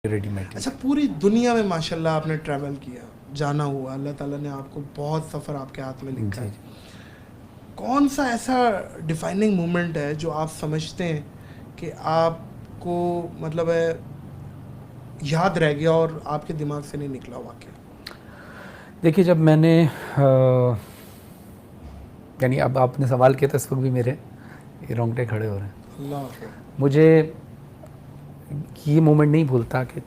Readymade. अच्छा, पूरी दुनिया में माशाल्लाह आपने ट्रैवल किया, जाना हुआ, अल्लाह ताला ने आपको बहुत सफ़र आपके हाथ में लिखा है। कौन सा ऐसा डिफाइनिंग मोमेंट है जो आप समझते हैं कि आपको मतलब है याद रह गया और आपके दिमाग से नहीं निकला वाक़या? देखिए, जब मैंने यानी अब आपने सवाल किया तो इस वक्त भी मेरे ये रोंगटे खड़े हो रहे हैं। अल्लाह को मुझे ये मोमेंट नहीं भूलता कि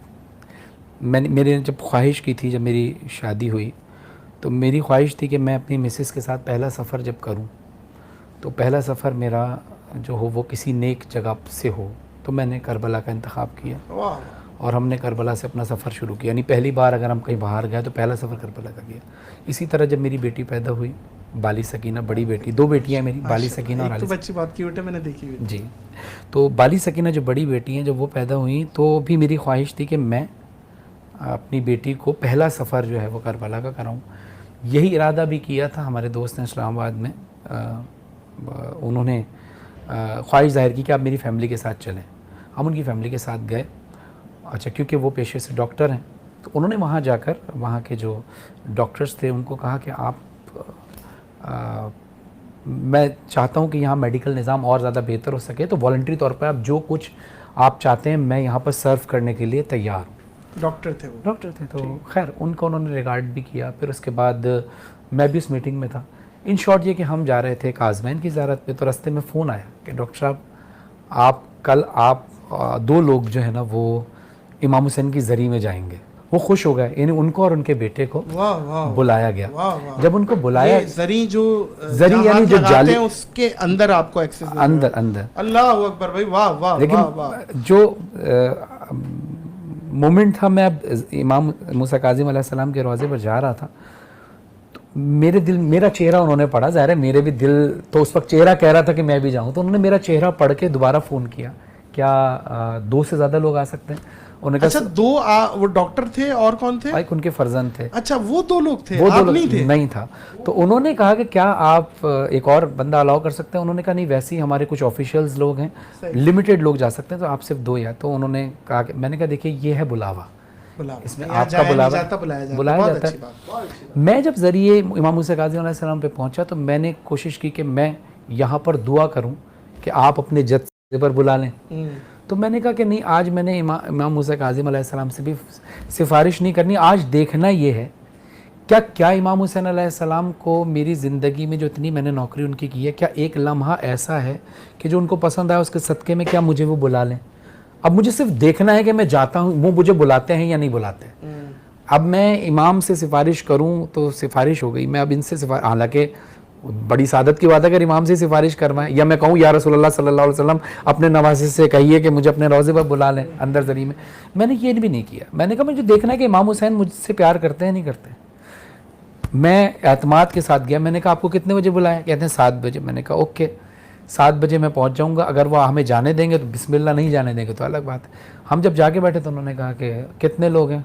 मेरे जब ख्वाहिश की थी, जब मेरी शादी हुई तो मेरी ख्वाहिश थी कि मैं अपनी मिसेस के साथ पहला सफ़र जब करूं तो पहला सफ़र मेरा जो हो वो किसी नेक जगह से हो। तो मैंने करबला का इंतखाब किया वाह। और हमने करबला से अपना सफ़र शुरू किया। यानी पहली बार अगर हम कहीं बाहर गए तो पहला सफ़र करबला का किया। इसी तरह जब मेरी बेटी पैदा हुई, बाली सकीना, बड़ी बेटी, 2 बेटियां मेरी, बाली सकीना और एक तो बच्ची बहुत क्यूट है, मैंने देखी हुई जी। तो बाली सकीना जो बड़ी बेटी हैं, जब वो पैदा हुई तो भी मेरी ख्वाहिश थी कि मैं अपनी बेटी को पहला सफ़र जो है वो करबला का कराऊं। यही इरादा भी किया था हमारे दोस्त ने इस्लामाबाद में। उन्होंने ख्वाहिश ज़ाहिर की कि आप मेरी फ़ैमिली के साथ चलें। हम उनकी फ़ैमिली के साथ गए। अच्छा, क्योंकि वो पेशे से डॉक्टर हैं तो उन्होंने वहाँ जाकर वहाँ के जो डॉक्टर्स थे उनको कहा कि मैं चाहता हूँ कि यहाँ मेडिकल निज़ाम और ज़्यादा बेहतर हो सके, तो वॉलंटरी तौर पर आप जो कुछ आप चाहते हैं मैं यहाँ पर सर्व करने के लिए तैयार हूँ। डॉक्टर थे वो? डॉक्टर थे। तो खैर उनको उन्होंने रिगार्ड भी किया। फिर उसके बाद मैं भी उस मीटिंग में था। इन शॉर्ट ये कि हम जा रहे थे काज़मैन की ज़ियारत पे, तो रास्ते में फ़ोन आया कि डॉक्टर साहब आप 2 लोग जो है ना वो इमाम हुसैन की ज़री में जाएंगे। वो खुश हो गए, यानी उनको और उनके बेटे को बुलाया गया। जब उनको बुलाया, ज़री यानी जो जाली उसके अंदर आपको एक्सेस अंदर अल्लाह अकबर भाई, वाह वाह। लेकिन जो मोमेंट था, मैं अब इमाम मूसा काज़िम अलैहिस्सलाम के रोज़े पर जा रहा था तो मेरा चेहरा उन्होंने पढ़ा। ज़ाहिर है मेरे भी दिल तो उस वक्त चेहरा कह रहा था कि मैं भी जाऊं। तो उन्होंने मेरा चेहरा पढ़ के दोबारा फ़ोन किया, क्या 2 से ज़्यादा लोग आ सकते हैं? उन्होंने कहा अच्छा, वो डॉक्टर थे और कौन थे? एक उनके फर्जंद थे। अच्छा, वो 2 लोग थे, वो आप 2 लोग नहीं थे? नहीं था। तो उन्होंने कहा कि क्या आप एक और बंदा अलाउ कर सकते हैं? उन्होंने कहा नहीं, वैसे ही हमारे कुछ ऑफिशियल्स लोग हैं, लिमिटेड लोग जा सकते हैं, तो आप सिर्फ 2 या। तो उन्होंने कहा कि, मैंने कहा देखिए ये है बुलावा, इसमें आपका बुलाया जाता है। मैं जब ज़रिए इमाम मूसा काज़िम अलैहिस्सलाम पे पहुंचा तो मैंने कोशिश की कि मैं यहाँ पर दुआ करूँ कि आप अपने जज पर बुला लें। तो मैंने कहा कि नहीं, आज मैंने इमाम मूसा काज़िम अलैहिस्सलाम से भी सिफारिश नहीं करनी। आज देखना ये है क्या इमाम हुसैन अलैहिस्सलाम को मेरी ज़िंदगी में जो इतनी मैंने नौकरी उनकी की है, क्या एक लम्हा ऐसा है कि जो उनको पसंद आया उसके सदक़े में क्या मुझे वो बुला लें। अब मुझे सिर्फ देखना है कि मैं जाता हूँ, वो मुझे बुलाते हैं या नहीं बुलाते। अब मैं इमाम से सिफारिश करूँ तो सिफारिश हो गई, मैं अब इनसे हालांकि बड़ी सादत की बात है अगर इमाम से सिफारिश करवाएं, या मैं कहूँ या रसूलुल्लाह सल्लल्लाहु अलैहि वसल्लम अपने नवासे से कहिए कि मुझे अपने रोज़े पर बुला लें अंदर ज़री में। मैंने ये भी नहीं किया। मैंने कहा मुझे देखना है कि इमाम हुसैन मुझसे प्यार करते हैं नहीं करते। मैं एतमाद के साथ गया। मैंने कहा आपको कितने बजे बुलाया? कहते हैं 7 बजे। मैंने कहा ओके, 7 बजे मैं पहुंच जाऊंगा। अगर वो हमें जाने देंगे तो बिस्मिल्लाह, नहीं जाने देंगे तो अलग बात है। हम जब जाके बैठे तो उन्होंने कहा कि कितने लोग हैं?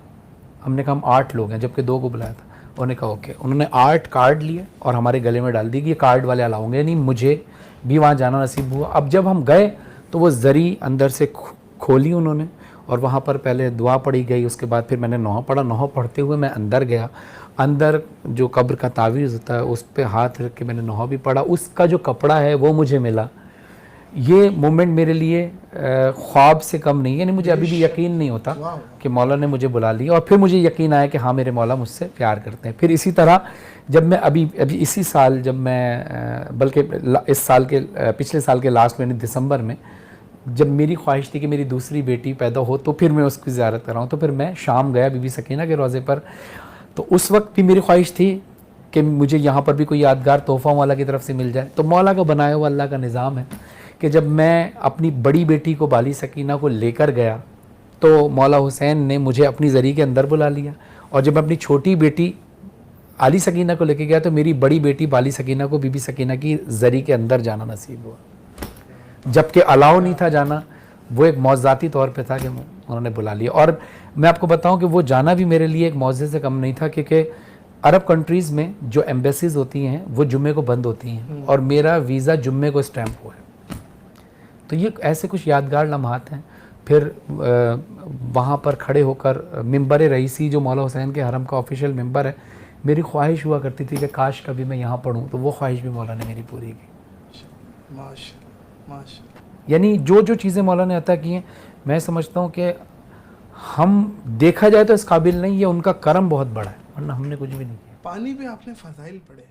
हमने कहा हम 8 लोग हैं, जबकि 2 को बुलाया था। उन्होंने कहा ओके। उन्होंने 8 कार्ड लिए और हमारे गले में डाल दी कि ये कार्ड वाले अलाउ होंगे। नहीं, मुझे भी वहाँ जाना नसीब हुआ। अब जब हम गए तो वो ज़री अंदर से खोली उन्होंने और वहाँ पर पहले दुआ पढ़ी गई, उसके बाद फिर मैंने नौह पढ़ा। नौह पढ़ते हुए मैं अंदर गया। अंदर जो कब्र का तावीज़ होता है उस पर हाथ रख के मैंने नौह भी पढ़ा। उसका जो कपड़ा है वो मुझे मिला। ये मोमेंट मेरे लिए ख्वाब से कम नहीं है। यानी मुझे अभी भी यकीन नहीं होता कि मौला ने मुझे बुला लिया। और फिर मुझे यकीन आया कि हाँ, मेरे मौला मुझसे प्यार करते हैं। फिर इसी तरह जब मैं अभी इसी साल, जब मैं बल्कि इस साल के पिछले साल के लास्ट में दिसंबर में, जब मेरी ख्वाहिश थी कि मेरी दूसरी बेटी पैदा हो तो फिर मैं उसकी ज़ियारत कराऊँ, तो फिर मैं शाम गया बीबी सकीना के रोज़े पर। तो उस वक्त भी मेरी ख्वाहिश थी कि मुझे यहाँ पर भी कोई यादगार तोहफ़ा मौला की तरफ से मिल जाए। तो मौला का बनाया हुआ अल्लाह का निज़ाम है कि जब मैं अपनी बड़ी बेटी को बाली सकीना को लेकर गया तो मौला हुसैन ने मुझे अपनी ज़री के अंदर बुला लिया। और जब मैं अपनी छोटी बेटी आली सकीना को लेकर गया तो मेरी बड़ी बेटी बाली सकीना को बीबी सकीना की ज़री के अंदर जाना नसीब हुआ, जबकि अलाउ नहीं था जाना। वो एक मौज़ाती तौर पे था कि उन्होंने बुला लिया। और मैं आपको बताऊं कि वो जाना भी मेरे लिए एक मौज़े से कम नहीं था, क्योंकि अरब कंट्रीज़ में जो एम्बेसीज़ होती हैं वो जुम्मे को बंद होती हैं और मेरा वीज़ा जुम्मे को स्टैम्प हुआ है। तो ये ऐसे कुछ यादगार लम्हात हैं। फिर वहाँ पर खड़े होकर मिंबर रईसी जो मौला हुसैन के हरम का ऑफिशियल मिंबर है, मेरी ख्वाहिश हुआ करती थी कि काश कभी मैं यहाँ पढ़ूँ, तो वो ख्वाहिश भी मौला ने मेरी पूरी की। माशाल्लाह माशाल्लाह। यानी जो जो चीज़ें मौला ने अता की हैं, मैं समझता हूँ कि हम देखा जाए तो इस काबिल नहीं, ये उनका करम बहुत बड़ा है, वरना हमने कुछ भी नहीं किया। पानी पे आपने फ़ज़ाइल पढ़े,